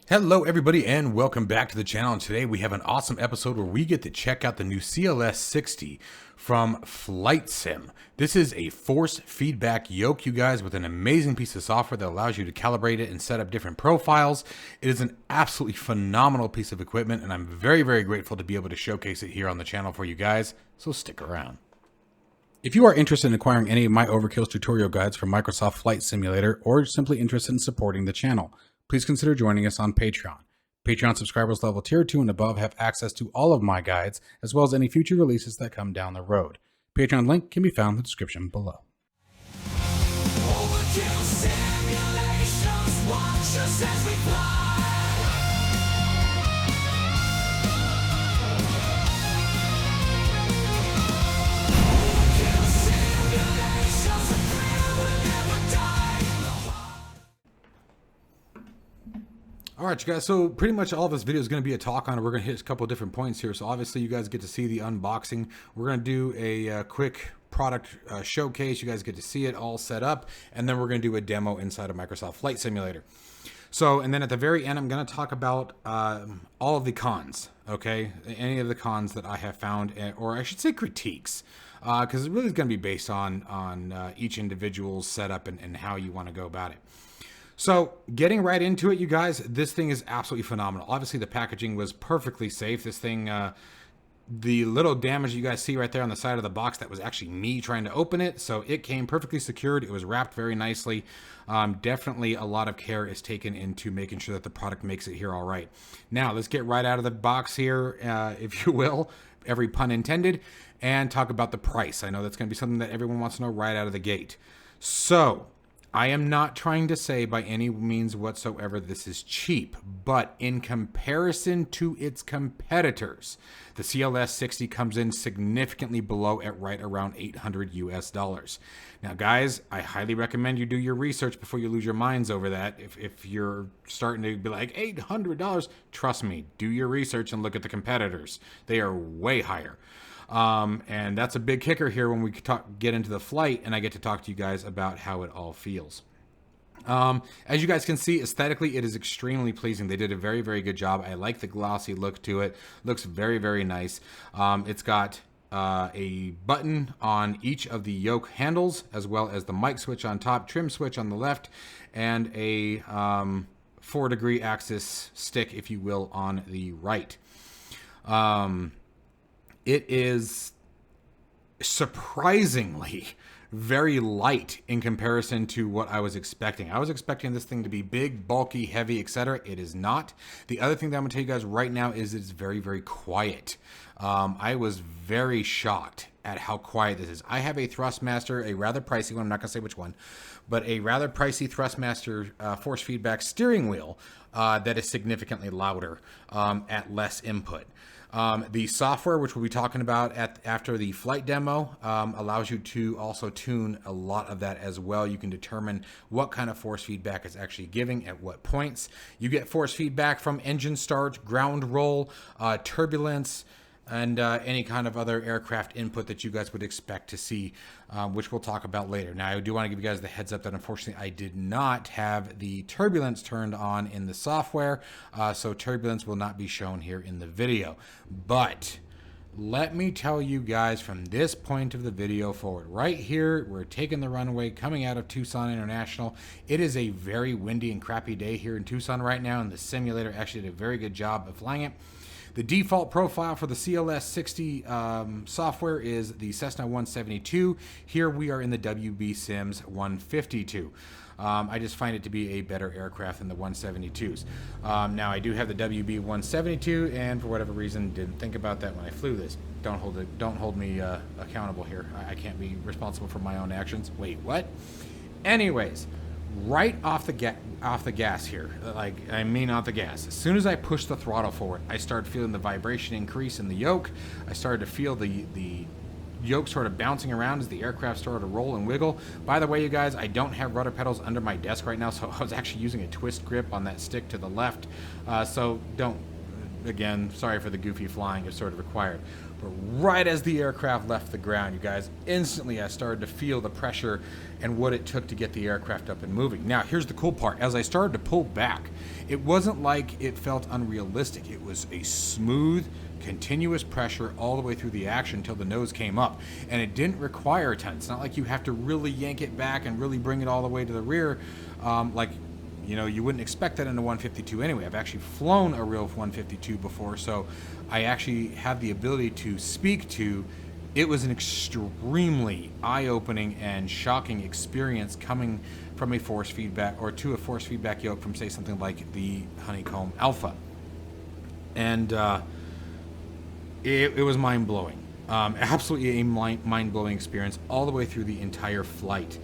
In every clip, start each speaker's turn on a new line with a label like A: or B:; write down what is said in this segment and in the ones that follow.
A: Hello everybody and welcome back to the channel, and today we have an awesome episode where we get to check out the new CLS60 from Flight Sim. This is a Force Feedback Yoke, you guys, with an amazing piece of software that allows you to calibrate it and set up different profiles. It is an absolutely phenomenal piece of equipment, and I'm very, very grateful to be able to showcase it here on the channel for you guys, so stick around. If you are interested in acquiring any of my Overkills tutorial guides from Microsoft Flight Simulator, or simply interested in supporting the channel, please consider joining us on Patreon. Patreon subscribers level tier 2 and above have access to all of my guides, as well as any future releases that come down the road. Patreon link can be found in the description below.
B: Overkill simulations, watch us as we fly. Overkill simulations, a thrill will never die.
A: All right, you guys, so pretty much all this video is going to be a talk on it. We're going to hit a couple of different points here. So obviously you guys get to see the unboxing. We're going to do a quick product showcase. You guys get to see it all set up, and then we're going to do a demo inside of Microsoft Flight Simulator. So, and then at the very end, I'm going to talk about all of the cons, okay? Any of the cons that I have found, or I should say critiques, because it really is going to be based on each individual's setup and how you want to go about it. So getting right into it, you guys, this thing is absolutely phenomenal. Obviously the packaging was perfectly safe. This thing, the little damage you guys see right there on the side of the box, that was actually me trying to open it. So it came perfectly secured. It was wrapped very nicely. Definitely a lot of care is taken into making sure that the product makes it here all right. Now let's get right out of the box here, if you will, every pun intended, and talk about the price. I know that's going to be something that everyone wants to know right out of the gate. So I am not trying to say by any means whatsoever this is cheap, but in comparison to its competitors, the CLS60 comes in significantly below at right around $800 US. Now, guys, I highly recommend you do your research before you lose your minds over that. If you're starting to be like, $800, trust me, do your research and look at the competitors. They are way higher. And that's a big kicker here when we get into the flight and I get to talk to you guys about how it all feels. As you guys can see, aesthetically, it is extremely pleasing. They did a very, very good job. I like the glossy look to it. Looks very, very nice. It's got a button on each of the yoke handles, as well as the mic switch on top, trim switch on the left, and a 4-degree axis stick, if you will, on the right. It is surprisingly very light in comparison to what I was expecting. I was expecting this thing to be big, bulky, heavy, etc. It is not. The other thing that I'm going to tell you guys right now is it's very, very quiet. I was very shocked at how quiet this is. I have a Thrustmaster, a rather pricey one, I'm not going to say which one, but a rather pricey Thrustmaster Force Feedback steering wheel that is significantly louder at less input. The software, which we'll be talking about after the flight demo, allows you to also tune a lot of that as well. You can determine what kind of force feedback is actually giving at what points. You get force feedback from engine start, ground roll, turbulence, and any kind of other aircraft input that you guys would expect to see, which we'll talk about later. Now, I do want to give you guys the heads up that unfortunately I did not have the turbulence turned on in the software, so turbulence will not be shown here in the video. But let me tell you guys from this point of the video forward, right here, we're taking the runway coming out of Tucson International. It is a very windy and crappy day here in Tucson right now, and the simulator actually did a very good job of flying it. The default profile for the CLS60 software is the Cessna 172. Here we are in the WB Sims 152. I just find it to be a better aircraft than the 172s. Now I do have the WB 172, and for whatever reason didn't think about that when I flew this. Don't hold me accountable here. I can't be responsible for my own actions. Wait, what? Anyways, right off the gas here, off the gas. As soon as I push the throttle forward, I started feeling the vibration increase in the yoke. I started to feel the yoke sort of bouncing around as the aircraft started to roll and wiggle. By the way, you guys, I don't have rudder pedals under my desk right now, so I was actually using a twist grip on that stick to the left. So don't again, sorry for the goofy flying, is sort of required. But right as the aircraft left the ground, you guys, instantly I started to feel the pressure and what it took to get the aircraft up and moving. Now, here's the cool part. As I started to pull back, it wasn't like it felt unrealistic. It was a smooth, continuous pressure all the way through the action until the nose came up. And it didn't require a ton. It's not like you have to really yank it back and really bring it all the way to the rear. Like, you know, you wouldn't expect that in a 152 anyway. I've actually flown a real 152 before, so I actually have the ability to speak to. It was an extremely eye-opening and shocking experience coming from a force feedback, or to a force feedback yoke from, say, something like the Honeycomb Alpha. And it was mind-blowing. Absolutely a mind-blowing experience all the way through the entire flight.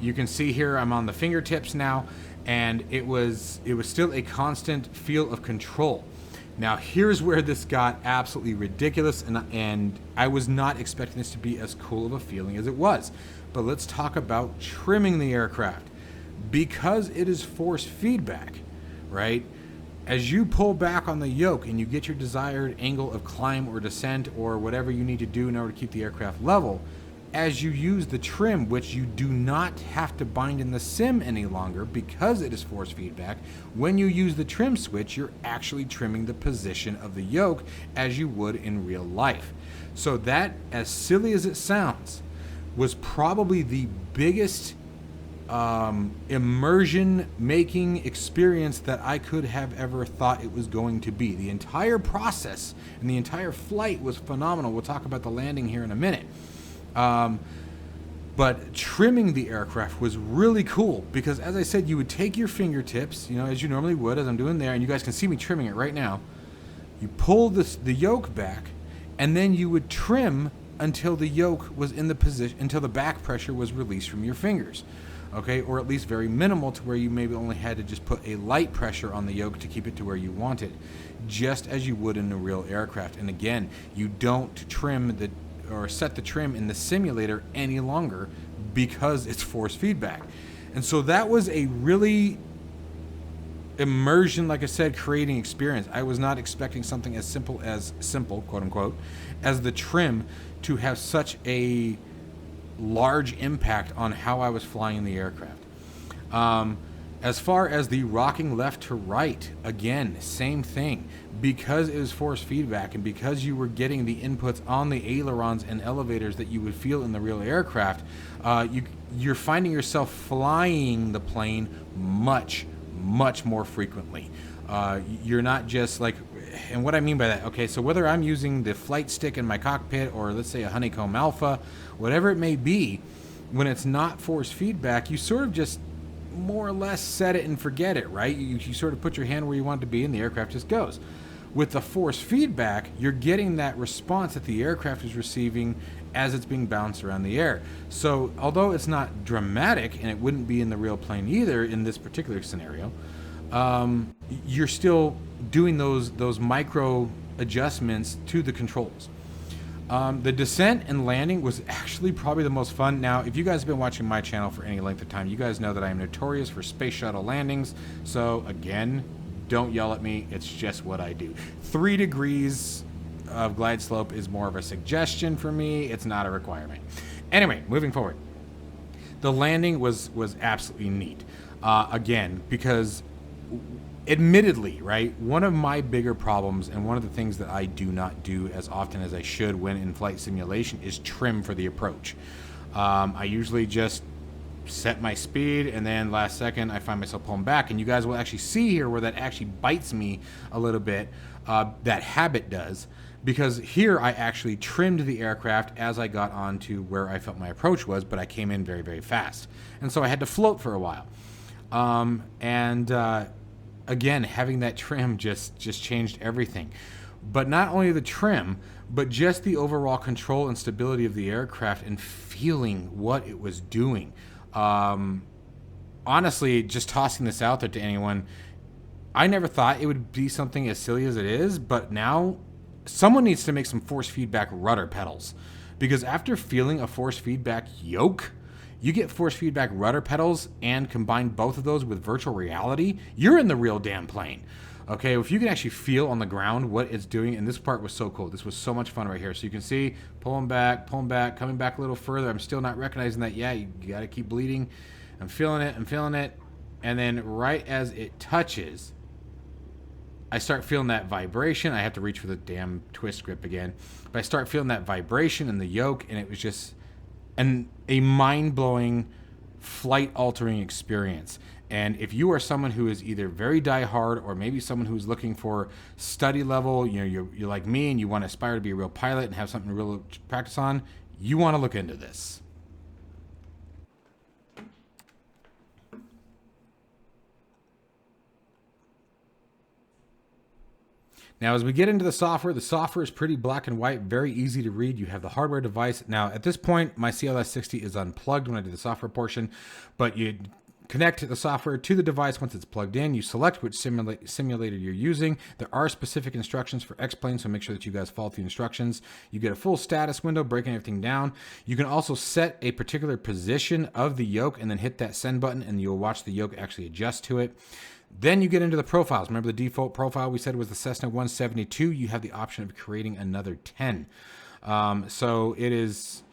A: You can see here I'm on the fingertips now, and it was still a constant feel of control. Now here's where this got absolutely ridiculous, and I was not expecting this to be as cool of a feeling as it was. But let's talk about trimming the aircraft. Because it is force feedback, right? As you pull back on the yoke and you get your desired angle of climb or descent or whatever you need to do in order to keep the aircraft level, as you use the trim, which you do not have to bind in the sim any longer because it is force feedback, when you use the trim switch, you're actually trimming the position of the yoke as you would in real life. So that, as silly as it sounds, was probably the biggest immersion making experience that I could have ever thought it was going to be. The entire process and the entire flight was phenomenal. We'll talk about the landing here in a minute. But trimming the aircraft was really cool because, as I said, you would take your fingertips, you know, as you normally would, as I'm doing there, and you guys can see me trimming it right now. You pull the yoke back, and then you would trim until the yoke was in the position, until the back pressure was released from your fingers. Okay, or at least very minimal to where you maybe only had to just put a light pressure on the yoke to keep it to where you want it, just as you would in a real aircraft. And again, you don't trim or set the trim in the simulator any longer because it's force feedback. And so that was a really immersion, like I said, creating experience. I was not expecting something as simple, quote unquote, as the trim to have such a large impact on how I was flying the aircraft. As far as the rocking left to right, again, same thing. Because it was force feedback and because you were getting the inputs on the ailerons and elevators that you would feel in the real aircraft, you're finding yourself flying the plane much more frequently. You're not just like, and what I mean by that, okay, so whether I'm using the flight stick in my cockpit or let's say a Honeycomb Alpha, whatever it may be, when it's not force feedback, you sort of just more or less set it and forget it, right? You sort of put your hand where you want it to be and the aircraft just goes. With the force feedback, you're getting that response that the aircraft is receiving as it's being bounced around the air. So although it's not dramatic, and it wouldn't be in the real plane either in this particular scenario, you're still doing those micro adjustments to the controls. The descent and landing was actually probably the most fun. Now, if you guys have been watching my channel for any length of time, you guys know that I am notorious for space shuttle landings. So again, don't yell at me. It's just what I do. 3 degrees of glide slope is more of a suggestion for me. It's not a requirement. Anyway, moving forward. The landing was absolutely neat. Again, because admittedly, right, one of my bigger problems and one of the things that I do not do as often as I should when in flight simulation is trim for the approach. I usually just set my speed and then last second I find myself pulling back, and you guys will actually see here where that actually bites me a little bit. That habit does, because here I actually trimmed the aircraft as I got onto where I felt my approach was, but I came in very fast, and so I had to float for a while. Again, having that trim just changed everything. But not only the trim, but just the overall control and stability of the aircraft and feeling what it was doing. Honestly, just tossing this out there to anyone, I never thought it would be something as silly as it is, but now someone needs to make some force feedback rudder pedals, because after feeling a force feedback yoke, you get force feedback rudder pedals and combine both of those with virtual reality, you're in the real damn plane. Okay, if you can actually feel on the ground what it's doing, and this part was so cool. This was so much fun right here. So you can see, pulling back, coming back a little further. I'm still not recognizing that. Yeah, you got to keep bleeding. I'm feeling it. And then right as it touches, I start feeling that vibration. I have to reach for the damn twist grip again. But I start feeling that vibration in the yoke, and it was just a mind-blowing, flight-altering experience. And if you are someone who is either very die-hard or maybe someone who's looking for study level, you know, you're like me and you want to aspire to be a real pilot and have something to really practice on, you want to look into this. Now, as we get into the software is pretty black and white, very easy to read. You have the hardware device. Now, at this point, my CLS60 is unplugged when I do the software portion, but you connect the software to the device once it's plugged in. You select which simulator you're using. There are specific instructions for XPLANE, so make sure that you guys follow the instructions. You get a full status window breaking everything down. You can also set a particular position of the yoke and then hit that send button, and you'll watch the yoke actually adjust to it. Then you get into the profiles. Remember the default profile we said was the Cessna 172. You have the option of creating another 10. So it is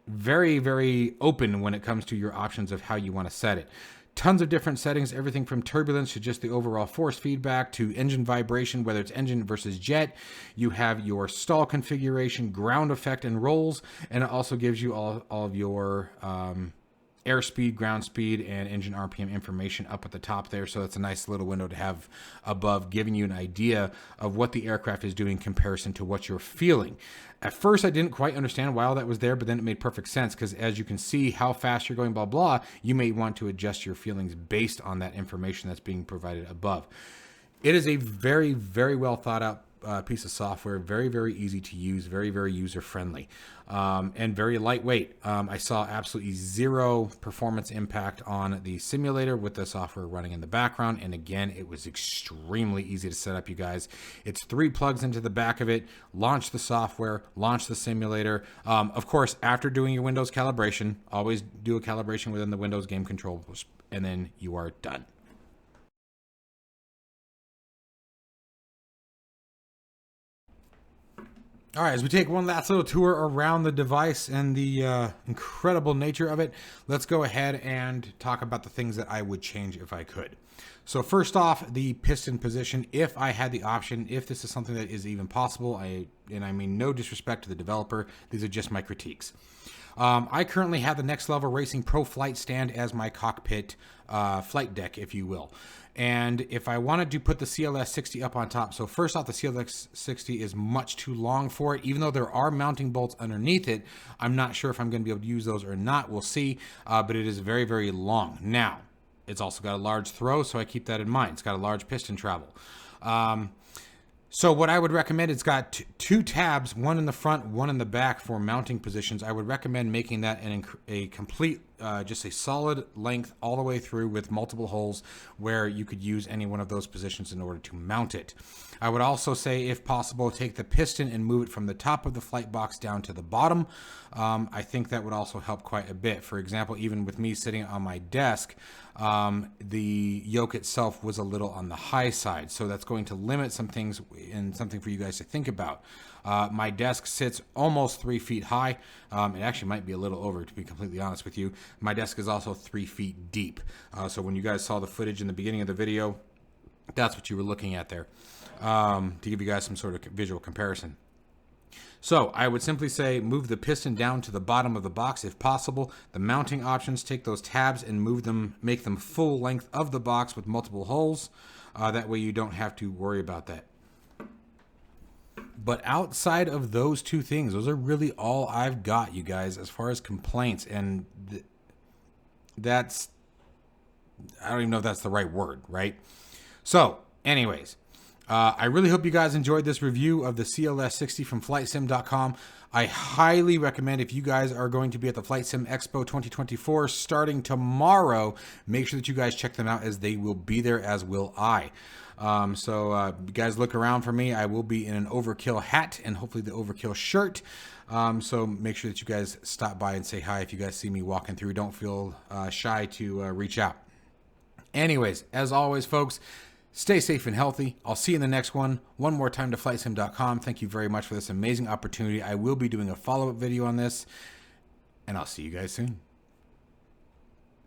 A: very, very open when it comes to your options of how you want to set it. Tons of different settings, everything from turbulence to just the overall force feedback to engine vibration, whether it's engine versus jet. You have your stall configuration, ground effect, and rolls, and it also gives you all of your airspeed, ground speed, and engine RPM information up at the top there. So it's a nice little window to have above, giving you an idea of what the aircraft is doing in comparison to what you're feeling. At first, I didn't quite understand why all that was there, but then it made perfect sense because as you can see how fast you're going, blah, blah, you may want to adjust your feelings based on that information that's being provided above. It is a very, very well thought out piece of software, very, very easy to use, very, very user friendly, and very lightweight. I saw absolutely zero performance impact on the simulator with the software running in the background. And again, it was extremely easy to set up, you guys. It's 3 plugs into the back of it, launch the software, launch the simulator. Of course, after doing your Windows calibration, always do a calibration within the Windows game controls, and then you are done. All right, as we take one last little tour around the device and the incredible nature of it, let's go ahead and talk about the things that I would change if I could. So first off, the piston position, if I had the option, if this is something that is even possible, I mean no disrespect to the developer, these are just my critiques. I currently have the NextLevelRacing Pro Flight Stand as my cockpit flight deck, if you will. And if I wanted to put the CLS60 up on top, so first off, the CLS60 is much too long for it. Even though there are mounting bolts underneath it, I'm not sure if I'm going to be able to use those or not. We'll see, but it is very, very long. Now, it's also got a large throw, so I keep that in mind. It's got a large piston travel. So what I would recommend, it's got 2 tabs, one in the front, one in the back for mounting positions. I would recommend making that a complete, just a solid length all the way through with multiple holes where you could use any one of those positions in order to mount it. I would also say, if possible, take the piston and move it from the top of the flight box down to the bottom. I think that would also help quite a bit. For example, even with me sitting on my desk, the yoke itself was a little on the high side, so that's going to limit some things and something for you guys to think about. My desk sits almost 3 feet high. It actually might be a little over, to be completely honest with you. My desk is also 3 feet deep. So when you guys saw the footage in the beginning of the video, that's what you were looking at there, to give you guys some sort of visual comparison. So I would simply say move the piston down to the bottom of the box if possible. The mounting options, take those tabs and move them, make them full length of the box with multiple holes. That way you don't have to worry about that. But outside of those 2 things, those are really all I've got, you guys, as far as complaints. And that's, I don't even know if that's the right word, right? So anyways, I really hope you guys enjoyed this review of the CLS60 from FlightSim.com. I highly recommend, if you guys are going to be at the Flight Sim Expo 2024 starting tomorrow, make sure that you guys check them out, as they will be there, as will I. So you guys look around for me. I will be in an Overkill hat and hopefully the Overkill shirt. So make sure that you guys stop by and say hi if you guys see me walking through. Don't feel shy to reach out. Anyways, as always, folks, Stay safe and healthy. I'll see you in the next one. One more time to flightsim.com. Thank you very much for this amazing opportunity. I will be doing a follow-up video on this, and I'll see you guys soon.